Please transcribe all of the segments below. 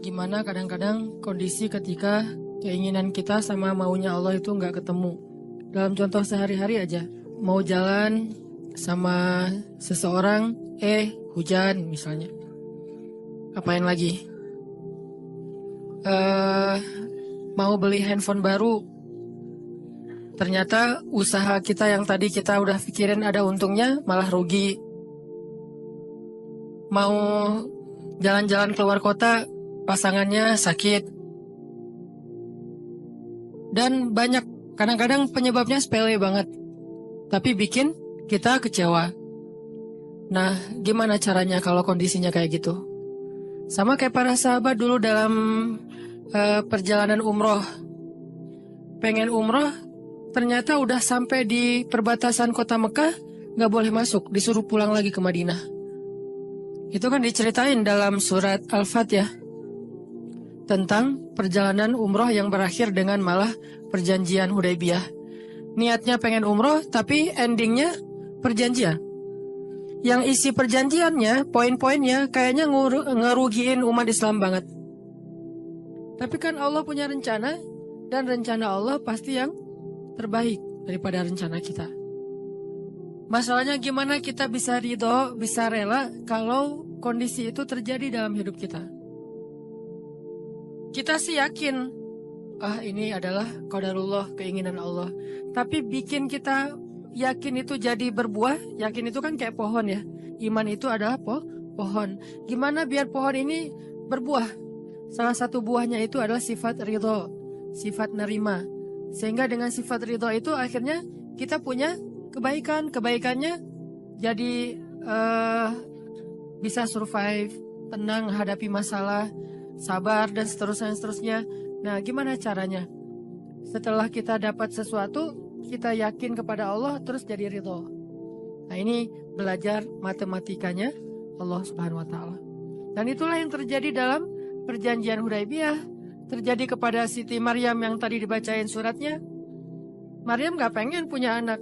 gimana kadang-kadang kondisi ketika keinginan kita sama maunya Allah itu nggak ketemu. Dalam contoh sehari-hari aja, mau jalan sama seseorang, hujan misalnya. Apain lagi? Mau beli handphone baru, ternyata usaha kita yang tadi kita udah pikirin ada untungnya malah rugi. Mau jalan-jalan keluar kota, pasangannya sakit. Dan banyak, kadang-kadang penyebabnya sepele banget, tapi bikin kita kecewa. Nah, gimana caranya kalau kondisinya kayak gitu? Sama kayak para sahabat dulu dalam perjalanan umroh. Pengen umroh, ternyata udah sampai di perbatasan kota Mekah, gak boleh masuk, disuruh pulang lagi ke Madinah. Itu kan diceritain dalam surat Al-Fatihah tentang perjalanan umroh yang berakhir dengan malah perjanjian Hudaybiyah. Niatnya pengen umroh, tapi endingnya perjanjian. Yang isi perjanjiannya, poin-poinnya kayaknya ngerugiin umat Islam banget. Tapi kan Allah punya rencana, dan rencana Allah pasti yang terbaik daripada rencana kita. Masalahnya gimana kita bisa ridho, bisa rela kalau kondisi itu terjadi dalam hidup kita. Kita sih yakin, ini adalah qadarullah, keinginan Allah. Tapi bikin kita yakin itu jadi berbuah, yakin itu kan kayak pohon ya. Iman itu adalah pohon. Gimana biar pohon ini berbuah? Salah satu buahnya itu adalah sifat ridho, sifat nerima. Sehingga dengan sifat ridho itu akhirnya kita punya kebaikan. Kebaikannya jadi bisa survive, tenang hadapi masalah, sabar dan seterusnya. Nah, gimana caranya? Setelah kita dapat sesuatu, kita yakin kepada Allah, terus jadi ridho. Nah, ini belajar matematikanya Allah Subhanahu wa Ta'ala. Dan itulah yang terjadi dalam perjanjian Hudaybiyah, terjadi kepada Siti Maryam yang tadi dibacain suratnya. Maryam gak pengen punya anak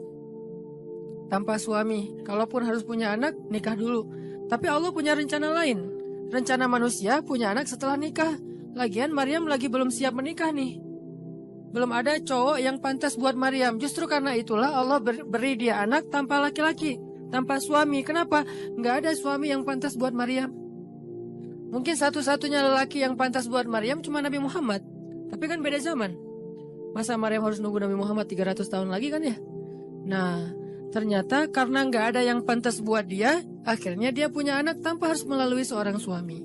tanpa suami. Kalaupun harus punya anak, nikah dulu. Tapi Allah punya rencana lain. Rencana manusia punya anak setelah nikah. Lagian Maryam lagi belum siap menikah nih. Belum ada cowok yang pantas buat Maryam. Justru karena itulah Allah beri dia anak tanpa laki-laki, tanpa suami. Kenapa? Nggak ada suami yang pantas buat Maryam. Mungkin satu-satunya lelaki yang pantas buat Maryam cuma Nabi Muhammad. Tapi kan beda zaman. Masa Maryam harus nunggu Nabi Muhammad 300 tahun lagi kan ya? Nah, ternyata karena nggak ada yang pantas buat dia, akhirnya dia punya anak tanpa harus melalui seorang suami.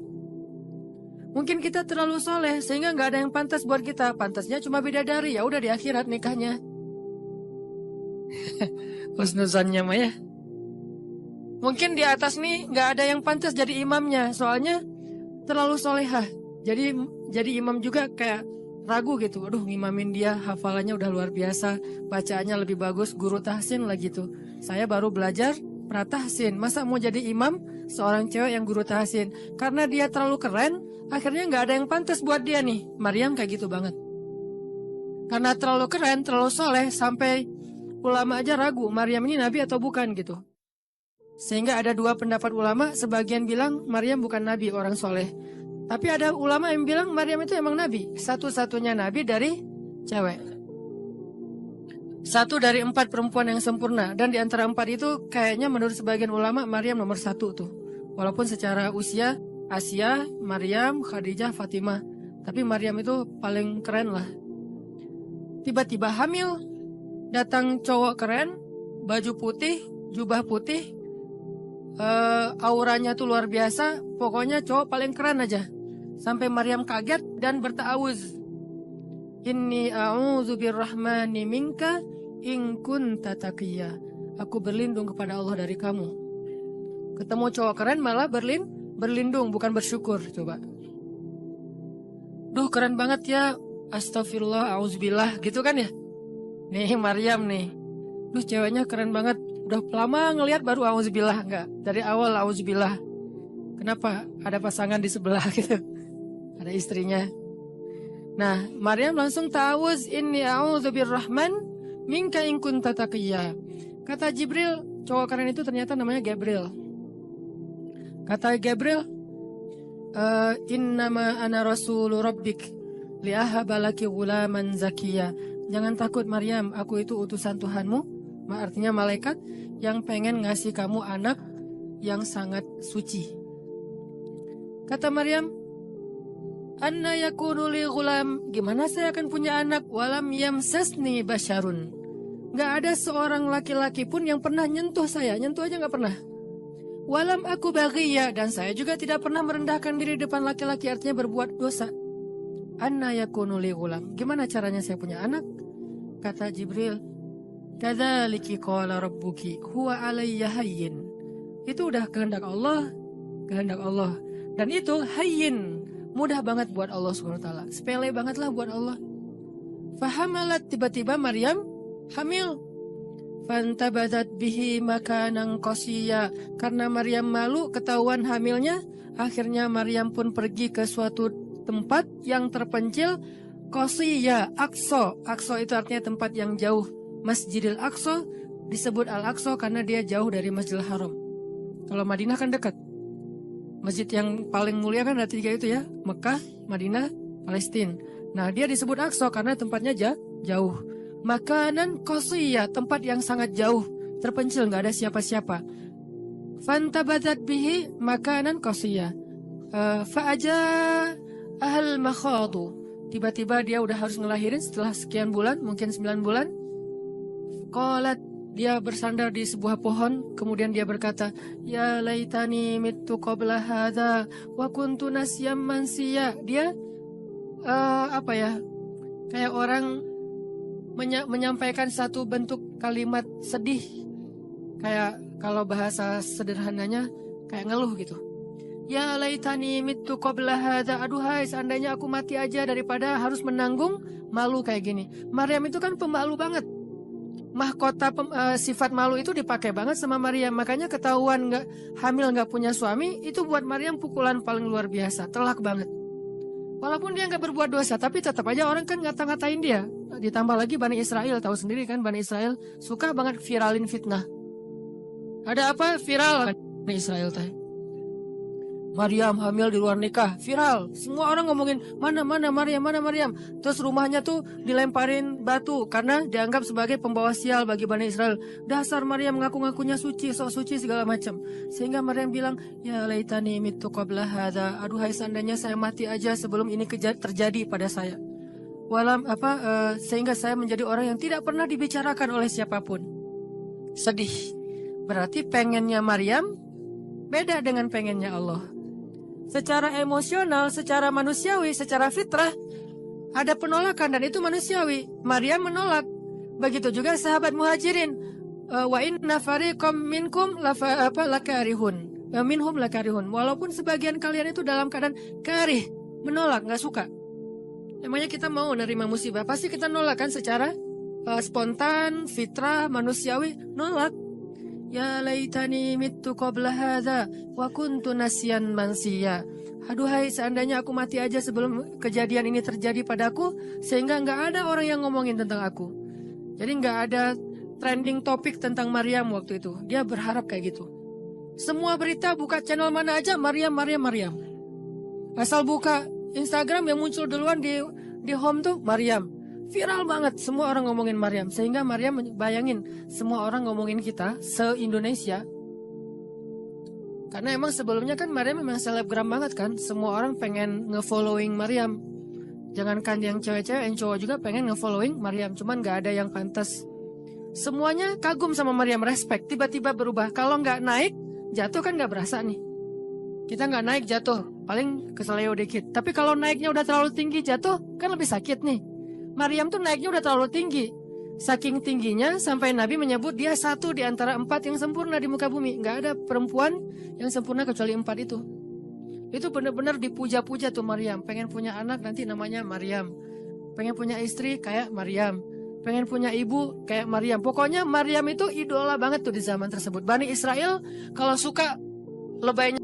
Mungkin kita terlalu soleh sehingga nggak ada yang pantas buat kita. Pantasnya cuma bidadari, ya udah di akhirat nikahnya. Husnuzannya mah ya. Mungkin di atas nih nggak ada yang pantas jadi imamnya, soalnya terlalu solehah. Jadi imam juga kayak ragu gitu. Aduh, ngimamin dia, hafalannya udah luar biasa, bacaannya lebih bagus, guru tahsin lah gitu. Saya baru belajar pratahsin, masa mau jadi imam seorang cewek yang guru tahsin? Karena dia terlalu keren, akhirnya nggak ada yang pantas buat dia nih. Maryam kayak gitu banget. Karena terlalu keren, terlalu soleh, sampai ulama aja ragu Maryam ini nabi atau bukan gitu. Sehingga ada dua pendapat ulama, sebagian bilang Maryam bukan nabi, orang soleh. Tapi ada ulama yang bilang Maryam itu emang nabi, satu-satunya nabi dari cewek. Satu dari 4 perempuan yang sempurna. Dan di antara 4 itu kayaknya menurut sebagian ulama Maryam nomor 1 tuh. Walaupun secara usia Asia, Maryam, Khadijah, Fatimah, tapi Maryam itu paling keren lah. Tiba-tiba hamil, datang cowok keren, baju putih, jubah putih, auranya tuh luar biasa. Pokoknya cowok paling keren aja. Sampai Maryam kaget dan berta'awuz. Inni a'udzu birrahmani minka in kunta taqiyya. Aku berlindung kepada Allah dari kamu. Ketemu cowok keren malah berlindung, bukan bersyukur. Coba. Duh, keren banget ya. Astagfirullah, auzubillah, gitu kan ya. Nih Maryam nih. Duh, ceweknya keren banget. Udah lama ngelihat baru auzubillah, enggak. Dari awal auzubillah. Kenapa? Ada pasangan di sebelah gitu. Ada istrinya. Nah, Maryam langsung ta'awuz, inni a'udzu birrahman minka in kunta taqiyya. Kata Jibril, cowok keren itu ternyata namanya Gabriel. Kata Gabriel, innama ana rasulu rabbik liahaba laki ghulaman zakiya. Jangan takut Maryam, aku itu utusan Tuhanmu, artinya malaikat yang pengen ngasih kamu anak yang sangat suci. Kata Maryam, anna yakunu li ghulam, gimana saya akan punya anak, walam yamsasni basyarun, gak ada seorang laki-laki pun yang pernah nyentuh saya, nyentuh aja gak pernah. Walam aku baghiya, dan saya juga tidak pernah merendahkan diri depan laki-laki, artinya berbuat dosa. Anna yakunu li ghulam, gimana caranya saya punya anak? Kata Jibril, kadzaliki qala rabbuki huwa alayya hayyin. Itu udah kehendak Allah. Dan itu hayyin, mudah banget buat Allah Subhanahu wa taala. Sepele banget lah buat Allah. Fahamalat, tiba-tiba Maryam hamil. Fantabadat bihi makanan qasiyya. Karena Maryam malu ketahuan hamilnya, akhirnya Maryam pun pergi ke suatu tempat yang terpencil, qasiyya, Aqsa. Aqsa itu artinya tempat yang jauh. Masjidil Aqsa disebut Al-Aqsa karena dia jauh dari Masjidil Haram. Kalau Madinah kan dekat. Masjid yang paling mulia kan ada 3 itu ya, Mekah, Madinah, Palestina. Nah, dia disebut Aqsa karena tempatnya jauh. Makanan qasiyya, tempat yang sangat jauh, terpencil, nggak ada siapa-siapa. Fantabadat bihi makanan qasiyya. Fa'aja ahal makhadu. Tiba-tiba dia udah harus ngelahirin setelah sekian bulan, mungkin 9 bulan. Qalat, dia bersandar di sebuah pohon, kemudian dia berkata, ya laitani mittu qabla hadza wa kuntu nasyam mansiya. Dia kayak orang menyampaikan satu bentuk kalimat sedih, kayak kalau bahasa sederhananya kayak ngeluh gitu. Ya laitani mittu qabla hadza, aduhai seandainya aku mati aja daripada harus menanggung malu kayak gini. Maryam itu kan pemalu banget. Mahkota sifat malu itu dipakai banget sama Maryam. Makanya ketahuan hamil nggak punya suami, itu buat Maryam pukulan paling luar biasa, telak banget. Walaupun dia nggak berbuat dosa, tapi tetap aja orang kan ngata-ngatain dia. Ditambah lagi Bani Israel, tahu sendiri kan Bani Israel suka banget viralin fitnah. Ada apa viral Bani Israel teh? Maryam hamil di luar nikah, viral. Semua orang ngomongin mana Maryam. Terus rumahnya tuh dilemparin batu karena dianggap sebagai pembawa sial bagi Bani Israel. Dasar Maryam ngaku-ngakunya suci, sok suci segala macam. Sehingga Maryam bilang, ya laitani mittu qabla hadza, aduhai seandainya saya mati aja sebelum ini terjadi pada saya. Sehingga saya menjadi orang yang tidak pernah dibicarakan oleh siapapun. Sedih. Berarti pengennya Maryam beda dengan pengennya Allah. Secara emosional, secara manusiawi, secara fitrah ada penolakan dan itu manusiawi. Maryam menolak. Begitu juga sahabat Muhajirin. Wa inna fariqam minkum lakarihun. Minhum lakarihun. Walaupun sebagian kalian itu dalam keadaan karih, menolak, nggak suka. Emangnya kita mau nerima musibah? Pasti kita nolak kan secara spontan, fitrah, manusiawi, nolak. Ya laitani mittu qabla hadza wa kuntu nasyan mansiya. Aduhai seandainya aku mati aja sebelum kejadian ini terjadi padaku, sehingga nggak ada orang yang ngomongin tentang aku. Jadi nggak ada trending topik tentang Maryam waktu itu. Dia berharap kayak gitu. Semua berita buka channel mana aja Maryam. Asal buka Instagram yang muncul duluan di home tuh Maryam. Viral banget, semua orang ngomongin Maryam. Sehingga Maryam bayangin, semua orang ngomongin kita se-Indonesia. Karena emang sebelumnya kan Maryam memang selebgram banget kan. Semua orang pengen nge-following Maryam. Jangankan yang cewek-cewek, yang cowok juga pengen nge-following Maryam. Cuman gak ada yang pantas. Semuanya kagum sama Maryam, respect. Tiba-tiba berubah. Kalau gak naik, jatuh kan gak berasa nih. Kita gak naik, jatuh. Paling keseleo dikit. Tapi kalau naiknya udah terlalu tinggi, jatuh kan lebih sakit nih. Maryam tuh naiknya udah terlalu tinggi. Saking tingginya sampai Nabi menyebut dia satu di antara 4 yang sempurna di muka bumi. Nggak ada perempuan yang sempurna kecuali 4 itu. Itu benar-benar dipuja-puja tuh Maryam. Pengen punya anak nanti namanya Maryam. Pengen punya istri kayak Maryam. Pengen punya ibu kayak Maryam. Pokoknya Maryam itu idola banget tuh di zaman tersebut. Bani Israel kalau suka lebaynya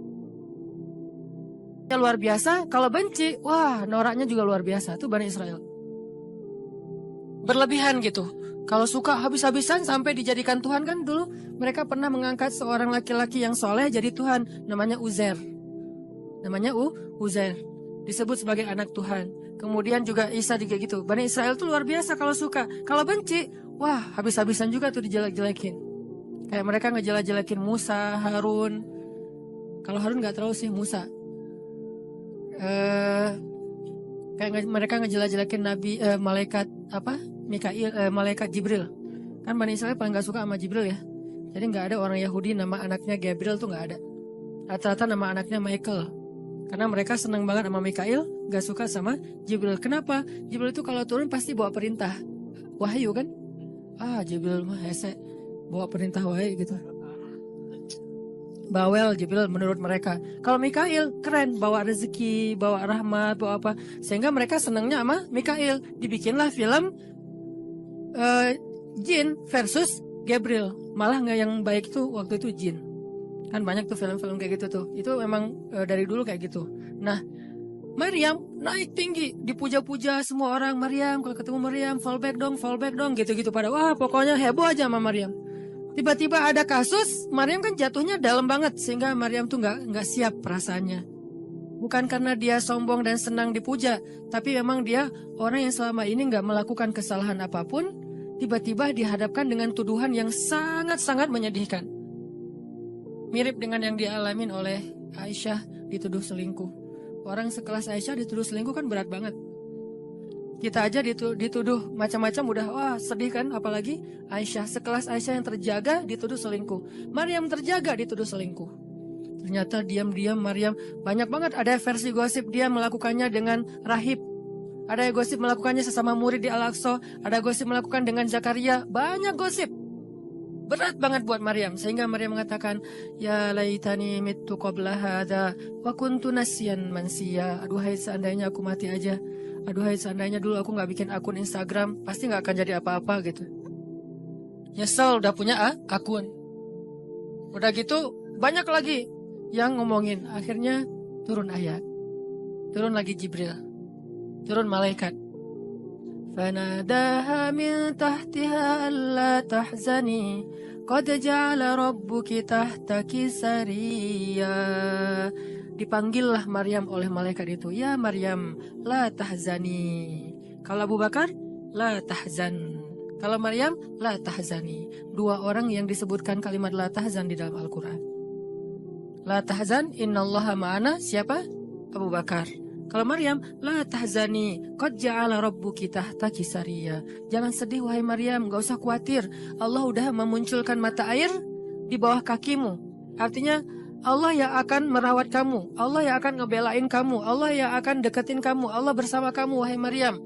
luar biasa. Kalau benci, wah noraknya juga luar biasa. Tuh Bani Israel. Berlebihan gitu. Kalau suka habis-habisan sampai dijadikan Tuhan kan dulu mereka pernah mengangkat seorang laki-laki yang soleh jadi Tuhan, namanya Uzair. namanya Uzair, disebut sebagai anak Tuhan. Kemudian juga Isa juga gitu. Bani Israel tuh luar biasa kalau suka. Kalau benci, wah habis-habisan juga tuh dijelek-jelekin. Kayak mereka ngejelek-jelekin Musa, Harun. Kalau Harun nggak terlalu sih, Musa. Kayak mereka ngejelek-jelekin Nabi malaikat Mikail, malaikat Jibril. Kan Bani Israel paling nggak suka sama Jibril ya. Jadi nggak ada orang Yahudi nama anaknya Gabriel tuh nggak ada. Rata-rata nama anaknya Michael. Karena mereka senang banget sama Mikail, gak suka sama Jibril. Kenapa? Jibril itu kalau turun pasti bawa perintah. Wahyu kan? Jibril mah hese, bawa perintah wahyu gitu. Bawel Jibril menurut mereka. Kalau Mikail keren, bawa rezeki, bawa rahmat, bawa apa. Sehingga mereka senangnya sama Mikail. Dibikinlah film Jin versus Gabriel. Malah nggak yang baik itu waktu itu Jin. Kan banyak tuh film-film kayak gitu tuh. Itu memang dari dulu kayak gitu. Nah, Maryam naik tinggi, dipuja-puja semua orang. Maryam, kalau ketemu Maryam, fall back dong, gitu-gitu pada. Wah, pokoknya heboh aja sama Maryam. Tiba-tiba ada kasus, Maryam kan jatuhnya dalam banget sehingga Maryam tuh nggak siap perasaannya. Bukan karena dia sombong dan senang dipuja, tapi memang dia orang yang selama ini nggak melakukan kesalahan apapun, tiba-tiba dihadapkan dengan tuduhan yang sangat-sangat menyedihkan. Mirip dengan yang dialamin oleh Aisyah dituduh selingkuh. Orang sekelas Aisyah dituduh selingkuh kan berat banget. Kita aja dituduh macam-macam udah sedih kan, apalagi Aisyah sekelas Aisyah yang terjaga dituduh selingkuh. Maryam terjaga dituduh selingkuh. Ternyata diam-diam Maryam banyak banget ada versi gosip dia melakukannya dengan rahib. Ada gosip melakukannya sesama murid di Al-Aqsa, ada gosip melakukan dengan Zakaria, banyak gosip. Berat banget buat Maryam sehingga Maryam mengatakan, ya laitani mittu qabla hadza wa kuntu nasyan mansiya. Aduhai seandainya aku mati aja. Aduhai seandainya dulu aku nggak bikin akun Instagram, pasti nggak akan jadi apa-apa gitu. Nyesel udah punya akun. Udah gitu banyak lagi yang ngomongin. Akhirnya turun ayat, turun lagi Jibril, turun malaikat. فناداها من تحتها ألا تحزني قد جعل ربك تحتك سريا. Dipanggillah Maryam oleh malaikat itu. Ya Maryam, la tahzani. Kalau Abu Bakar, la tahzan. Kalau Maryam, la tahzani. Dua orang yang disebutkan kalimat la tahzan di dalam Al-Quran. La tahzan, innallaha ma'ana. Siapa? Abu Bakar. Kalau Maryam, la tahzani, qad ja'ala rabbuki tahtaki sariya. Jangan sedih wahai Maryam, gak usah khawatir. Allah udah memunculkan mata air di bawah kakimu. Artinya Allah yang akan merawat kamu, Allah yang akan ngebelain kamu, Allah yang akan deketin kamu, Allah bersama kamu wahai Maryam.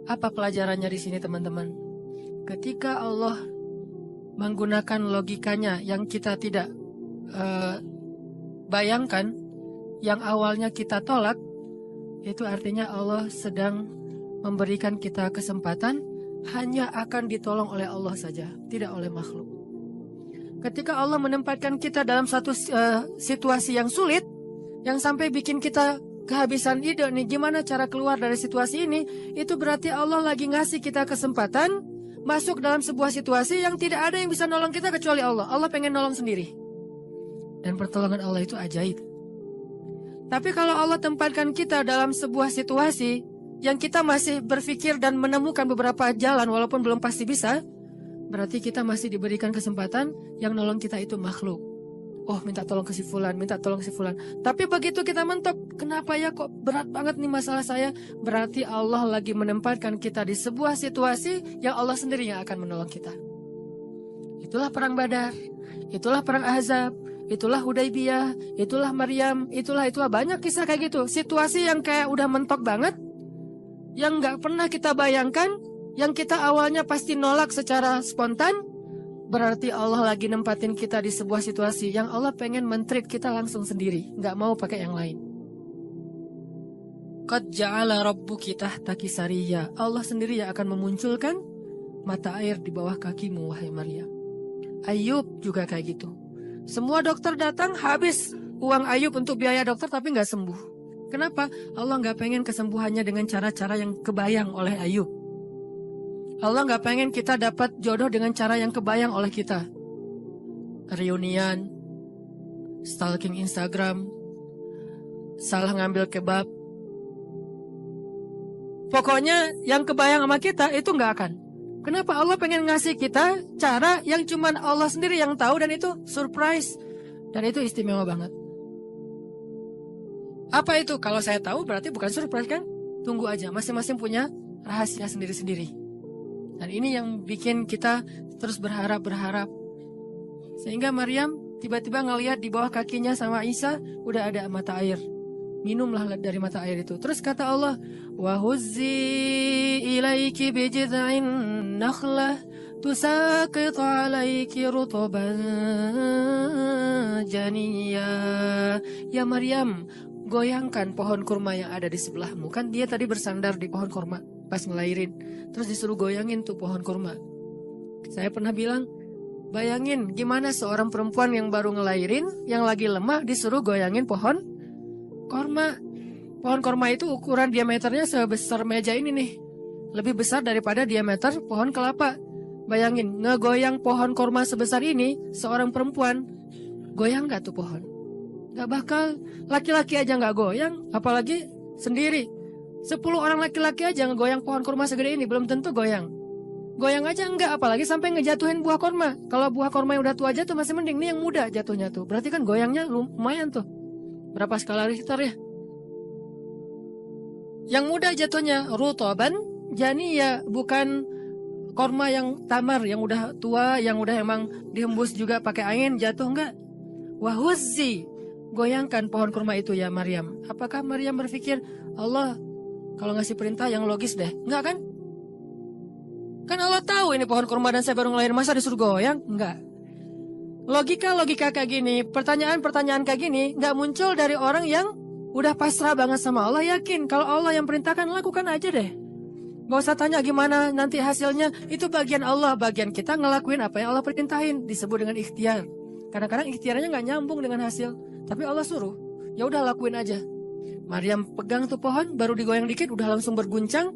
Apa pelajarannya di sini teman-teman? Ketika Allah menggunakan logikanya yang kita tidak bayangkan, yang awalnya kita tolak, itu artinya Allah sedang memberikan kita kesempatan hanya akan ditolong oleh Allah saja, tidak oleh makhluk. Ketika Allah menempatkan kita dalam satu situasi yang sulit, yang sampai bikin kita kehabisan ide nih gimana cara keluar dari situasi ini, itu berarti Allah lagi ngasih kita kesempatan masuk dalam sebuah situasi yang tidak ada yang bisa nolong kita kecuali Allah. Allah pengen nolong sendiri. Dan pertolongan Allah itu ajaib. Tapi kalau Allah tempatkan kita dalam sebuah situasi yang kita masih berpikir dan menemukan beberapa jalan walaupun belum pasti bisa, berarti kita masih diberikan kesempatan yang nolong kita itu makhluk. Oh, minta tolong ke si fulan, minta tolong ke si fulan. Tapi begitu kita mentok, kenapa ya kok berat banget nih masalah saya? Berarti Allah lagi menempatkan kita di sebuah situasi yang Allah sendiri yang akan menolong kita. Itulah perang Badar, itulah perang Ahzab, itulah Hudaybiyah, itulah Maryam, itulah banyak kisah kayak gitu. Situasi yang kayak udah mentok banget, yang gak pernah kita bayangkan, yang kita awalnya pasti nolak secara spontan, berarti Allah lagi nempatin kita di sebuah situasi yang Allah pengen men-treat kita langsung sendiri, gak mau pakai yang lain. Qad ja'ala rabbuki tahtaki sariya. Allah sendiri yang akan memunculkan mata air di bawah kakimu wahai Maryam. Ayub juga kayak gitu. Semua dokter datang habis uang Ayub untuk biaya dokter tapi gak sembuh. Kenapa? Allah gak pengen kesembuhannya dengan cara-cara yang kebayang oleh Ayub. Allah gak pengen kita dapat jodoh dengan cara yang kebayang oleh kita. Reunian, stalking Instagram, salah ngambil kebab. Pokoknya yang kebayang sama kita itu nggak akan. Kenapa? Allah pengen ngasih kita cara yang cuman Allah sendiri yang tahu, dan itu surprise. Dan itu istimewa banget. Apa itu? Kalau saya tahu berarti bukan surprise kan? Tunggu aja, masing-masing punya rahasia sendiri-sendiri. Dan ini yang bikin kita terus berharap. Sehingga Maryam tiba-tiba ngelihat di bawah kakinya sama Isa udah ada mata air. Minumlah dari mata air itu. Terus kata Allah, wa huzzi ilaiki bijid'in nakhlah tusaqit alaiki rutban janiyya. Ya Maryam, goyangkan pohon kurma yang ada di sebelahmu. Kan dia tadi bersandar di pohon kurma pas ngelahirin. Terus disuruh goyangin tuh pohon kurma. Saya pernah bilang, bayangin gimana seorang perempuan yang baru ngelahirin, yang lagi lemah, disuruh goyangin pohon korma. Pohon korma itu ukuran diameternya sebesar meja ini nih. Lebih besar daripada diameter pohon kelapa. Bayangin, ngegoyang pohon korma sebesar ini, seorang perempuan, goyang gak tuh pohon? Gak bakal. Laki-laki aja gak goyang, apalagi sendiri. 10 orang laki-laki aja ngegoyang pohon korma segede ini, belum tentu goyang. Goyang aja enggak, apalagi sampai ngejatuhin buah korma. Kalau buah korma yang udah tua jatuh masih mending, nih yang muda jatuhnya tuh. Berarti kan goyangnya lumayan tuh. Berapa skala Richter ya? Yang muda jatuhnya rutoban janiyya, bukan korma yang tamar, yang udah tua, yang udah emang dihembus juga pakai angin jatuh, enggak. Wahuzzi, goyangkan pohon kurma itu ya Maryam. Apakah Maryam berpikir, Allah kalau ngasih perintah yang logis deh? Enggak kan? Kan Allah tahu ini pohon kurma dan saya baru ngelahirin, masa disuruh goyang? Enggak. Logika kayak gini, pertanyaan kayak gini nggak muncul dari orang yang udah pasrah banget sama Allah, yakin kalau Allah yang perintahkan, lakukan aja deh. Gak usah tanya gimana nanti hasilnya, itu bagian Allah, bagian kita ngelakuin apa yang Allah perintahin, disebut dengan ikhtiar. Kadang-kadang ikhtiarnya nggak nyambung dengan hasil, tapi Allah suruh, ya udah lakuin aja. Maryam pegang tuh pohon, baru digoyang dikit udah langsung berguncang.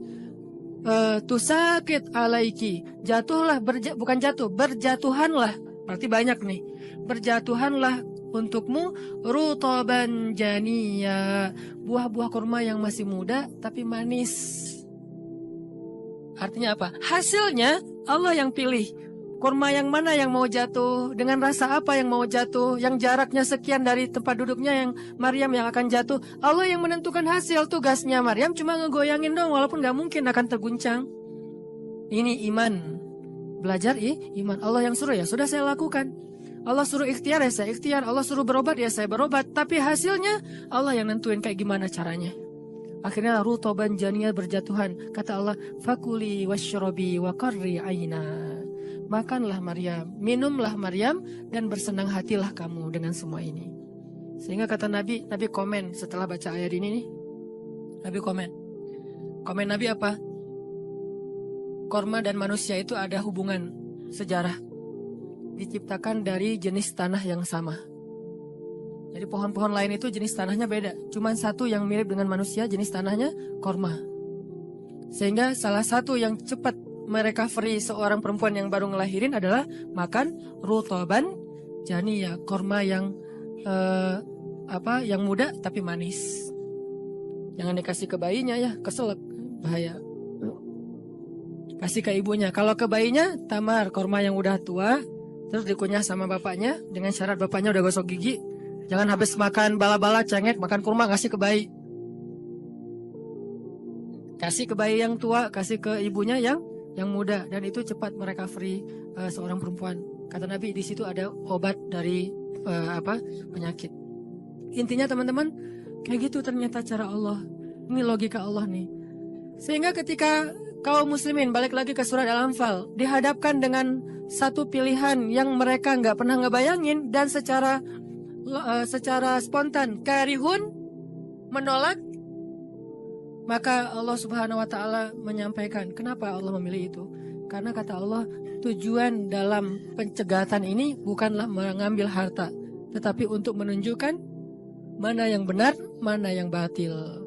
Tusakit alaiki, jatuhlah, bukan jatuh, berjatuhanlah. Berarti banyak nih. Berjatuhanlah untukmu rutoban janiyya, buah-buah kurma yang masih muda tapi manis. Artinya apa? Hasilnya Allah yang pilih. Kurma yang mana yang mau jatuh, dengan rasa apa yang mau jatuh, yang jaraknya sekian dari tempat duduknya yang Maryam yang akan jatuh. Allah yang menentukan hasil. Tugasnya Maryam cuma ngegoyangin dong, walaupun gak mungkin akan terguncang. Ini iman. Belajar iman. Allah yang suruh, ya sudah saya lakukan. Allah suruh ikhtiar, ya saya ikhtiar. Allah suruh berobat, ya saya berobat. Tapi hasilnya Allah yang nentuin kayak gimana caranya. Akhirnya rutoban janiyya, berjatuhan. Kata Allah, fakuli wasyrobi wa qarri aina. Makanlah Maryam, minumlah Maryam, dan bersenang hatilah kamu dengan semua ini. Sehingga kata Nabi komen setelah baca ayat ini nih. Nabi komen Nabi apa? Korma dan manusia itu ada hubungan sejarah. Diciptakan dari jenis tanah yang sama. Jadi pohon-pohon lain itu jenis tanahnya beda. Cuman satu yang mirip dengan manusia, jenis tanahnya korma. Sehingga salah satu yang cepat merecovery seorang perempuan yang baru ngelahirin adalah makan rutoban janiyya, korma yang yang muda tapi manis. Jangan dikasih ke bayinya ya, keselak, bahaya. Kasih ke ibunya. Kalau ke bayinya, tamar, korma yang udah tua, terus dikunyah sama bapaknya, dengan syarat bapaknya udah gosok gigi. Jangan habis makan bala-bala, cengek, makan kurma, kasih ke bayi. Kasih ke bayi yang tua, kasih ke ibunya yang muda. Dan itu cepat merecovery seorang perempuan. Kata Nabi, di situ ada obat dari penyakit. Intinya teman-teman, kayak gitu ternyata cara Allah. Ini logika Allah nih. Sehingga ketika kaum muslimin, balik lagi ke surat Al-Anfal, dihadapkan dengan satu pilihan yang mereka nggak pernah ngebayangin, dan secara spontan karihun, menolak, maka Allah Subhanahu wa Ta'ala menyampaikan kenapa Allah memilih itu. Karena kata Allah, tujuan dalam pencegatan ini bukanlah mengambil harta, tetapi untuk menunjukkan mana yang benar, mana yang batil.